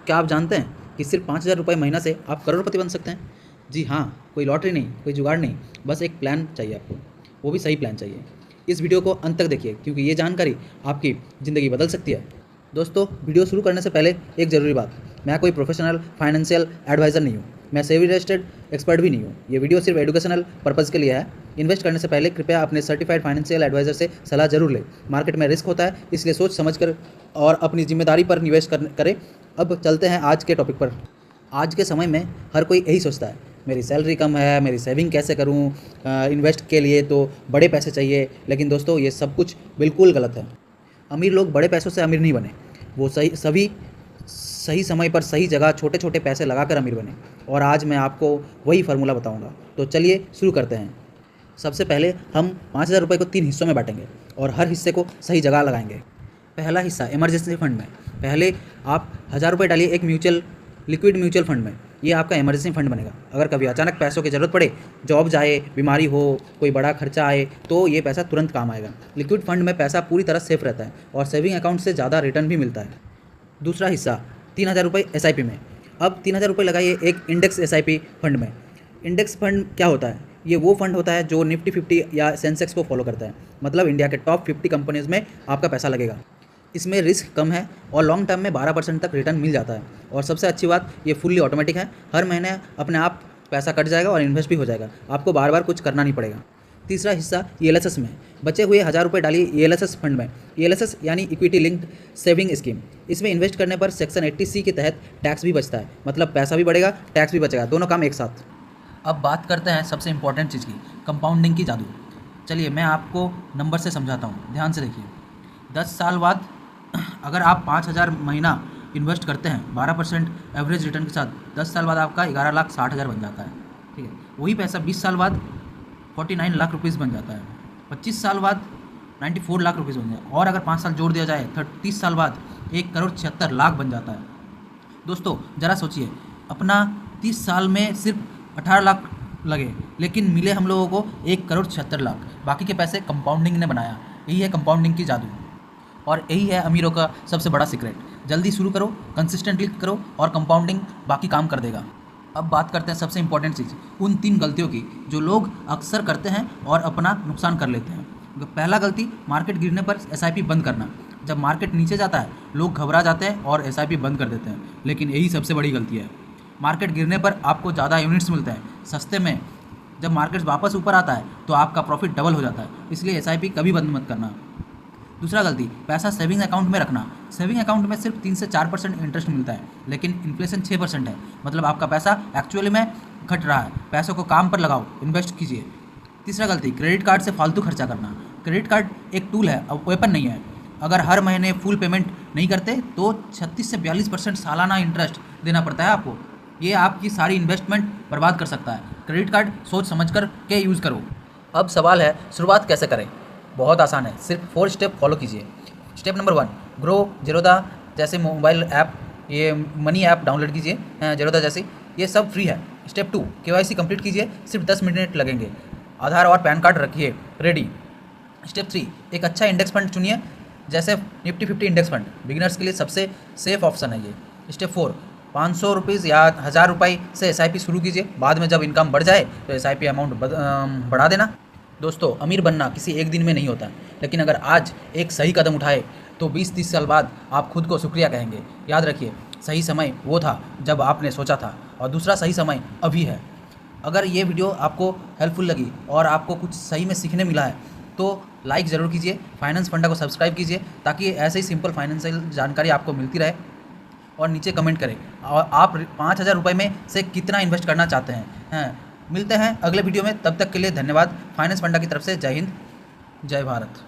क्या आप जानते हैं कि सिर्फ 5,000 रुपये महीना से आप करोड़पति बन सकते हैं? जी हाँ, कोई लॉटरी नहीं, कोई जुगाड़ नहीं, बस एक प्लान चाहिए आपको, वो भी सही प्लान चाहिए। इस वीडियो को अंत तक देखिए क्योंकि ये जानकारी आपकी ज़िंदगी बदल सकती है। दोस्तों, वीडियो शुरू करने से पहले एक ज़रूरी बात, मैं कोई प्रोफेशनल फाइनेंशियल एडवाइज़र नहीं हूँ, मैं सेबी रजिस्टर्ड एक्सपर्ट भी नहीं हूँ। ये वीडियो सिर्फ एजुकेशनल पर्पज़ के लिए है। इन्वेस्ट करने से पहले कृपया अपने सर्टिफाइड फाइनेंशियल एडवाइज़र से सलाह जरूर लें। मार्केट में रिस्क होता है, इसलिए सोच समझ कर और अपनी जिम्मेदारी पर निवेश करें। अब चलते हैं आज के टॉपिक पर। आज के समय में हर कोई यही सोचता है, मेरी सैलरी कम है, मेरी सेविंग कैसे करूं, इन्वेस्ट के लिए तो बड़े पैसे चाहिए। लेकिन दोस्तों, ये सब कुछ बिल्कुल गलत है। अमीर लोग बड़े पैसों से अमीर नहीं बने, वो सही समय पर सही जगह छोटे छोटे पैसे लगाकर अमीर बने। और आज मैं आपको वही फार्मूला बताऊंगा। तो चलिए शुरू करते हैं। सबसे पहले हम 5,000 रुपये को 3 हिस्सों में बांटेंगे और हर हिस्से को सही जगह लगाएंगे। पहला हिस्सा इमरजेंसी फंड में। पहले आप 1,000 रुपये डालिए एक लिक्विड म्यूचुअल फंड में। ये आपका इमरजेंसी फंड बनेगा। अगर कभी अचानक पैसों की ज़रूरत पड़े, जॉब जाए, बीमारी हो, कोई बड़ा खर्चा आए, तो ये पैसा तुरंत काम आएगा। लिक्विड फंड में पैसा पूरी तरह सेफ रहता है और सेविंग अकाउंट से ज़्यादा रिटर्न भी मिलता है। दूसरा हिस्सा 3,000 रुपये SIP में। अब 3,000 रुपये लगाइए एक इंडेक्स SIP फंड में। इंडेक्स फंड क्या होता है? ये वो फंड होता है जो निफ्टी 50 या सेंसेक्स को फॉलो करता है। मतलब इंडिया के टॉप 50 कंपनीज़ में आपका पैसा लगेगा। इसमें रिस्क कम है और लॉन्ग टर्म में 12% तक रिटर्न मिल जाता है। और सबसे अच्छी बात, ये फुल्ली ऑटोमेटिक है। हर महीने अपने आप पैसा कट जाएगा और इन्वेस्ट भी हो जाएगा। आपको बार बार कुछ करना नहीं पड़ेगा। तीसरा हिस्सा ELSS में। बचे हुए 1,000 रुपये डालिए ELSS फंड में। ELSS यानी इक्विटी लिंक्ड सेविंग स्कीम। इसमें इन्वेस्ट करने पर सेक्शन 80C के तहत टैक्स भी बचता है। मतलब पैसा भी बढ़ेगा, टैक्स भी बचेगा, दोनों काम एक साथ। अब बात करते हैं सबसे इंपॉर्टेंट चीज़ की, कंपाउंडिंग की जादू। चलिए मैं आपको नंबर से समझाता हूँ, ध्यान से देखिए। 10 साल बाद अगर आप 5,000 महीना इन्वेस्ट करते हैं 12% एवरेज रिटर्न के साथ, 10 साल बाद आपका 11,60,000 बन जाता है। ठीक है, वही पैसा 20 साल बाद 49 लाख रुपीज़ बन जाता है। 25 साल बाद 94 लाख रुपीज़ बन जाता है। और अगर 5 साल जोड़ दिया जाए 30 साल बाद 1,76,00,000 बन जाता है। दोस्तों ज़रा सोचिए, अपना 30 साल में सिर्फ 18 लाख लगे, लेकिन मिले हम लोगों को 1,76,00,000। बाकी के पैसे कंपाउंडिंग ने बनाया। यही है कंपाउंडिंग की जादू और यही है अमीरों का सबसे बड़ा सीक्रेट। जल्दी शुरू करो, कंसिस्टेंटली करो और कंपाउंडिंग बाकी काम कर देगा। अब बात करते हैं सबसे इंपॉर्टेंट चीज़, उन 3 गलतियों की जो लोग अक्सर करते हैं और अपना नुकसान कर लेते हैं। पहला गलती, मार्केट गिरने पर SIP बंद करना। जब मार्केट नीचे जाता है लोग घबरा जाते हैं और SIP बंद कर देते हैं, लेकिन यही सबसे बड़ी गलती है। मार्केट गिरने पर आपको ज़्यादा यूनिट्स मिलते हैं सस्ते में। जब मार्केट वापस ऊपर आता है तो आपका प्रॉफिट डबल हो जाता है। इसलिए SIP कभी बंद मत करना। दूसरा गलती, पैसा सेविंग अकाउंट में रखना। सेविंग अकाउंट में सिर्फ 3 से 4% इंटरेस्ट मिलता है, लेकिन इन्फ्लेशन 6% है। मतलब आपका पैसा एक्चुअली में घट रहा है। पैसों को काम पर लगाओ, इन्वेस्ट कीजिए। तीसरा गलती, क्रेडिट कार्ड से फालतू खर्चा करना। क्रेडिट कार्ड एक टूल है, अब वेपन नहीं है। अगर हर महीने फुल पेमेंट नहीं करते तो 36 से 42% सालाना इंटरेस्ट देना पड़ता है आपको। ये आपकी सारी इन्वेस्टमेंट बर्बाद कर सकता है। क्रेडिट कार्ड सोच समझ कर के यूज़ करो। अब सवाल है, शुरुआत कैसे करें? बहुत आसान है, सिर्फ 4 स्टेप फॉलो कीजिए। स्टेप नंबर 1, ग्रो ज़ेरोधा जैसे मोबाइल ऐप, ये मनी ऐप डाउनलोड कीजिए, ज़ेरोधा जैसी, ये सब फ्री है। स्टेप 2, KYC कंप्लीट कीजिए, सिर्फ 10 मिनट लगेंगे। आधार और पैन कार्ड रखिए रेडी। स्टेप 3, एक अच्छा इंडेक्स फंड चुनिए, जैसे निफ्टी 50 इंडेक्स फंड। बिगिनर्स के लिए सबसे सेफ ऑप्शन है ये। स्टेप 4, 500 रुपीज़ या 1,000 रुपये से SIP शुरू कीजिए। बाद में जब इनकम बढ़ जाए तो SIP अमाउंट बढ़ा देना। दोस्तों, अमीर बनना किसी एक दिन में नहीं होता, लेकिन अगर आज एक सही कदम उठाए तो 20-30 साल बाद आप खुद को शुक्रिया कहेंगे। याद रखिए, सही समय वो था जब आपने सोचा था और दूसरा सही समय अभी है। अगर ये वीडियो आपको हेल्पफुल लगी और आपको कुछ सही में सीखने मिला है तो लाइक ज़रूर कीजिए, फाइनेंस फंडा को सब्सक्राइब कीजिए ताकि ऐसे ही सिंपल फाइनेंशियल जानकारी आपको मिलती रहे। और नीचे कमेंट करें और आप 5,000 रुपये में से कितना इन्वेस्ट करना चाहते हैं। मिलते हैं अगले वीडियो में, तब तक के लिए धन्यवाद। फाइनेंस फंडा की तरफ से जय हिंद, जय भारत।